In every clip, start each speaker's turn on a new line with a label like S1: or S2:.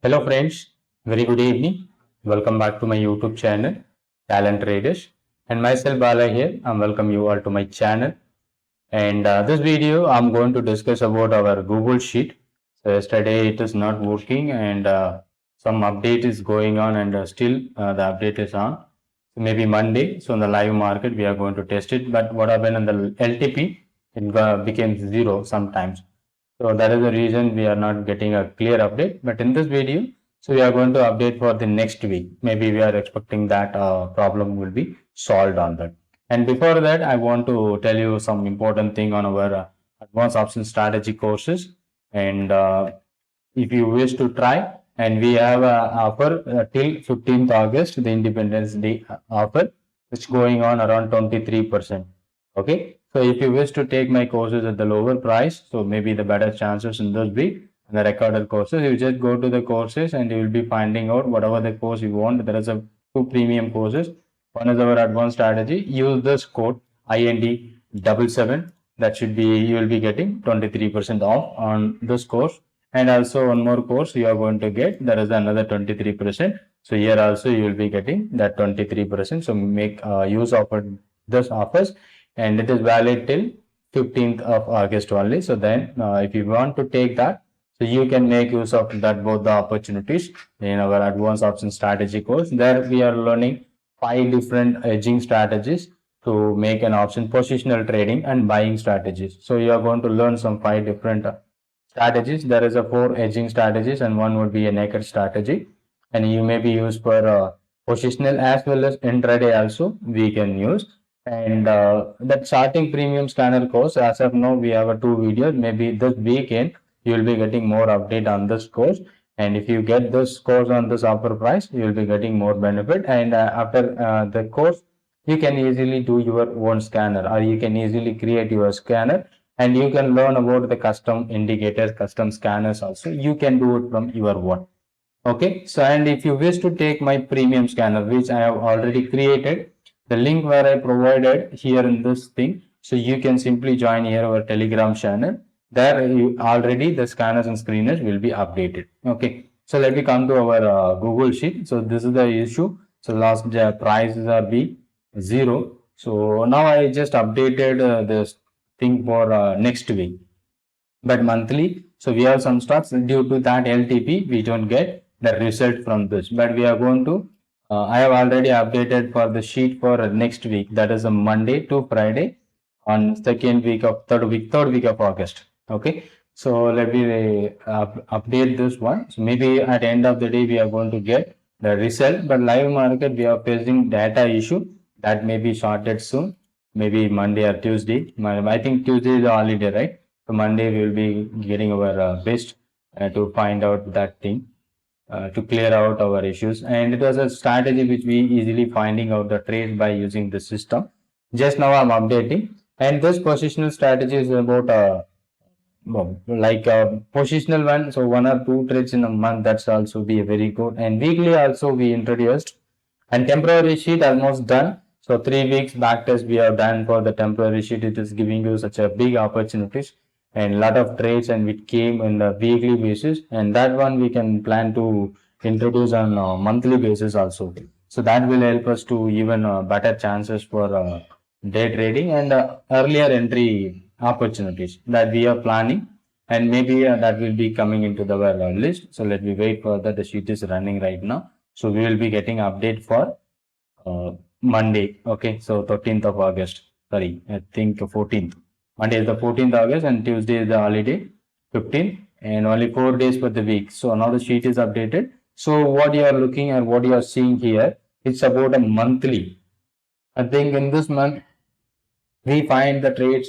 S1: Hello friends, very good evening. Welcome back to my YouTube channel, Talent Traders. And myself Bala here. I welcome you all to my channel. And this video, I'm going to discuss about our Google Sheet. So yesterday it is not working and some update is going on and still the update is on. So maybe Monday, so in the live market, we are going to test it. But what happened in the LTP, it became zero sometimes. So that is the reason we are not getting a clear update. But in this video, so we are going to update for the next week. Maybe we are expecting that problem will be solved on that. And before that, I want to tell you some important thing on our advanced option strategy courses. And if you wish to try, and we have a offer till 15th August, the Independence Day offer, which going on around 23%. Okay, so if you wish to take my courses at the lower price, so maybe the better chances in this week, and the recorded courses, you just go to the courses and you will be finding out whatever the course you want. There is a two premium courses. One is our advanced strategy. Use this code IND77. That should be, you will be getting 23% off on this course. And also one more course you are going to get, there is another 23%. So here also you will be getting that 23%. So make use of this offers, and it is valid till 15th of August only. So then if you want to take that, so you can make use of that both the opportunities in our advanced option strategy course. There we are learning 5 different hedging strategies to make an option positional trading and buying strategies. So you are going to learn some 5 different strategies. There is a 4 hedging strategies and one would be a naked strategy, and you may be used for positional as well as intraday also we can use. And that starting premium scanner course, as of now we have a 2 videos. Maybe this weekend you will be getting more update on this course, and if you get this course on this offer price, you will be getting more benefit. And after the course, you can easily do your own scanner, or you can easily create your scanner, and you can learn about the custom indicators, custom scanners also. You can do it from your own. Okay, so and if you wish to take my premium scanner, which I have already created, the link where I provided here in this thing, so you can simply join here our Telegram channel. There you already the scanners and screeners will be updated. Okay, so let me come to our Google Sheet. So this is the issue. So last prices are be zero. So now I just updated this thing for next week, but monthly. So we have some stocks due to that LTP, we don't get the result from this, but we are going to, I have already updated for the sheet for next week. That is a Monday to Friday on third week of August. Okay. So let me update this one. So maybe at the end of the day, we are going to get the result, but live market, we are facing data issue that may be sorted soon. Maybe Monday or Tuesday. I think Tuesday is the holiday, right? So Monday we will be getting our best to find out that thing, to clear out our issues. And it was a strategy which we easily finding out the trades by using the system. Just now I'm updating, and this positional strategy is about like a positional one. So 1 or 2 trades in a month, that's also be very good. And weekly also we introduced, and temporary sheet almost done. So 3 weeks back test we have done for the temporary sheet. It is giving you such a big opportunities and lot of trades, and it came in the weekly basis, and that one we can plan to introduce on a monthly basis also. So that will help us to even better chances for day trading and earlier entry opportunities that we are planning, and maybe that will be coming into the list. So let me wait for that. The sheet is running right now, so we will be getting update for Monday. Okay, so 13th of August. Sorry, I think 14th. Monday is the 14th August, and Tuesday is the holiday, 15th, and only 4 days for the week. So now the sheet is updated. So what you are looking and what you are seeing here, it's about a monthly. I think in this month we find the trades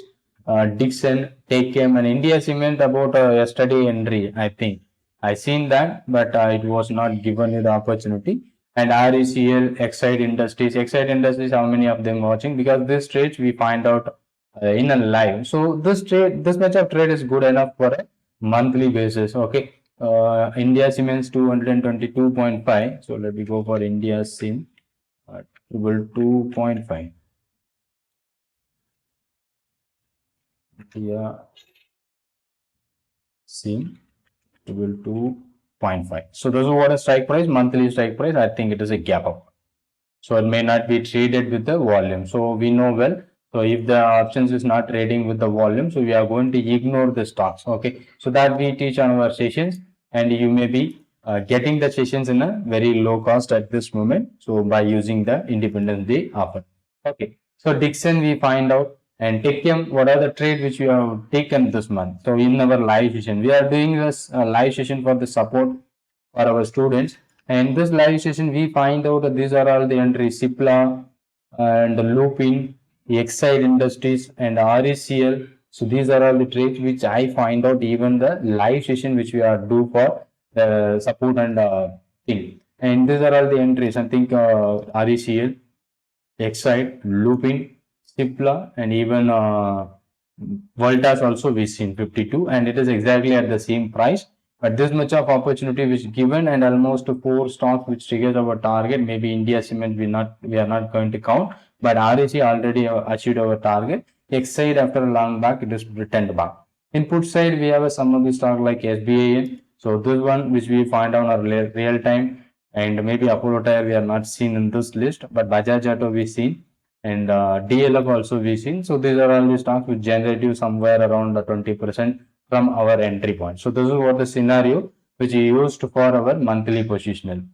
S1: Dixon, Takem, and India Cement about yesterday entry. I think I seen that, but it was not given you the opportunity. And RECL, Excite Industries, how many of them watching? Because this trades we find out in a live. So this much of trade is good enough for a monthly basis. Okay. India Cements 222.5. So let me go for India Sim, 2.5. India Sim 2. 0.5. So this is what a strike price, monthly strike price. I think it is a gap up. So it may not be traded with the volume. So we know well. So if the options is not trading with the volume, so we are going to ignore the stocks. Okay. So that we teach on our sessions, and you may be getting the sessions in a very low cost at this moment. So by using the Independence Day offer. Okay. So Dixon we find out, and Techium, what are the trade which we have taken this month. So in our live session, we are doing this live session for the support for our students. And this live session, we find out that these are all the entries: Cipla and Lupin, Exide Industries, and RECL. So these are all the trades which I find out even the live session which we are do for the support and thing. And these are all the entries. I think RECL, Exide, Lupin, Cipla, and even Voltas also we seen 52, and it is exactly at the same price. But this much of opportunity which given, and almost 4 stocks which triggers our target. Maybe India Cement we are not going to count, but REC already achieved our target. Exide after a long back it is returned back. In put side we have some of the stock like SBI. So this one which we find on our real time, and maybe Apollo Tire we are not seen in this list, but Bajaj Auto we seen, and DLF also we seen. So these are all the stocks which generate you somewhere around 20% from our entry point. So this is what the scenario which we used for our monthly positional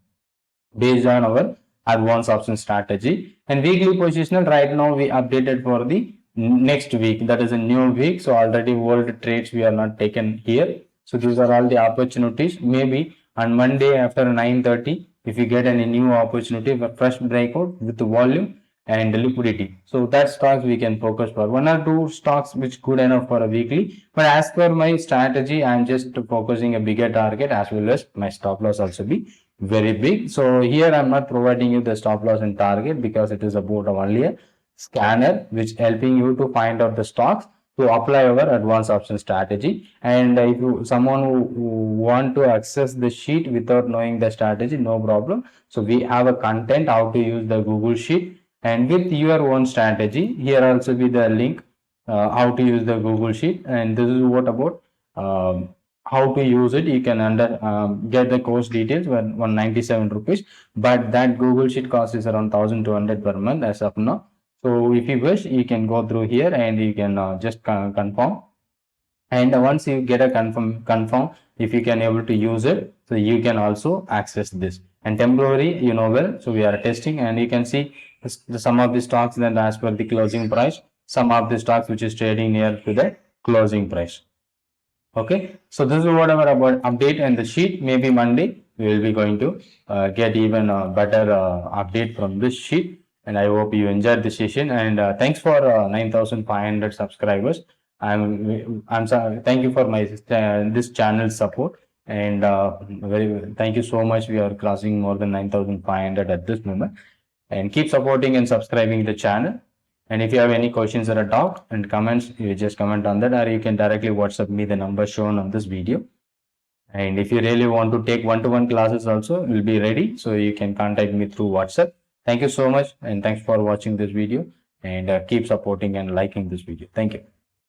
S1: based on our advanced option strategy. And weekly positional, right now we updated for the next week, that is a new week. So already world trades we are not taken here. So these are all the opportunities. Maybe on Monday after 9:30, if you get any new opportunity, a fresh breakout with the volume and liquidity, so that stocks we can focus for 1 or 2 stocks which good enough for a weekly. But as per my strategy, I'm just focusing a bigger target, as well as my stop loss also be very big. So here I'm not providing you the stop loss and target, because it is about only a scanner which helping you to find out the stocks to apply our advanced option strategy. And if you someone who want to access the sheet without knowing the strategy, no problem. So we have a content how to use the Google sheet, and with your own strategy, here also be the link how to use the Google sheet. And this is what about how to use it. You can get the course details for 197 rupees, but that Google sheet cost is around 1200 per month as of now. So if you wish, you can go through here and you can just confirm. And once you get a confirm, if you can able to use it, so you can also access this. And temporary, you know well, so we are testing, and you can see some of the stocks then as per the closing price, some of the stocks which is trading near to the closing price. Okay, so this is whatever about update, and the sheet maybe Monday we will be going to get even a better update from this sheet. And I hope you enjoyed the session, and thanks for 9,500 subscribers. I'm sorry, thank you for my this channel support, and thank you so much. We are crossing more than 9,500 at this moment, and keep supporting and subscribing the channel. And if you have any questions or a doubt and comments, you just comment on that, or you can directly WhatsApp me the number shown on this video. And if you really want to take one-to-one classes also, will be ready. So you can contact me through WhatsApp. Thank you so much, and thanks for watching this video, and keep supporting and liking this video. Thank you.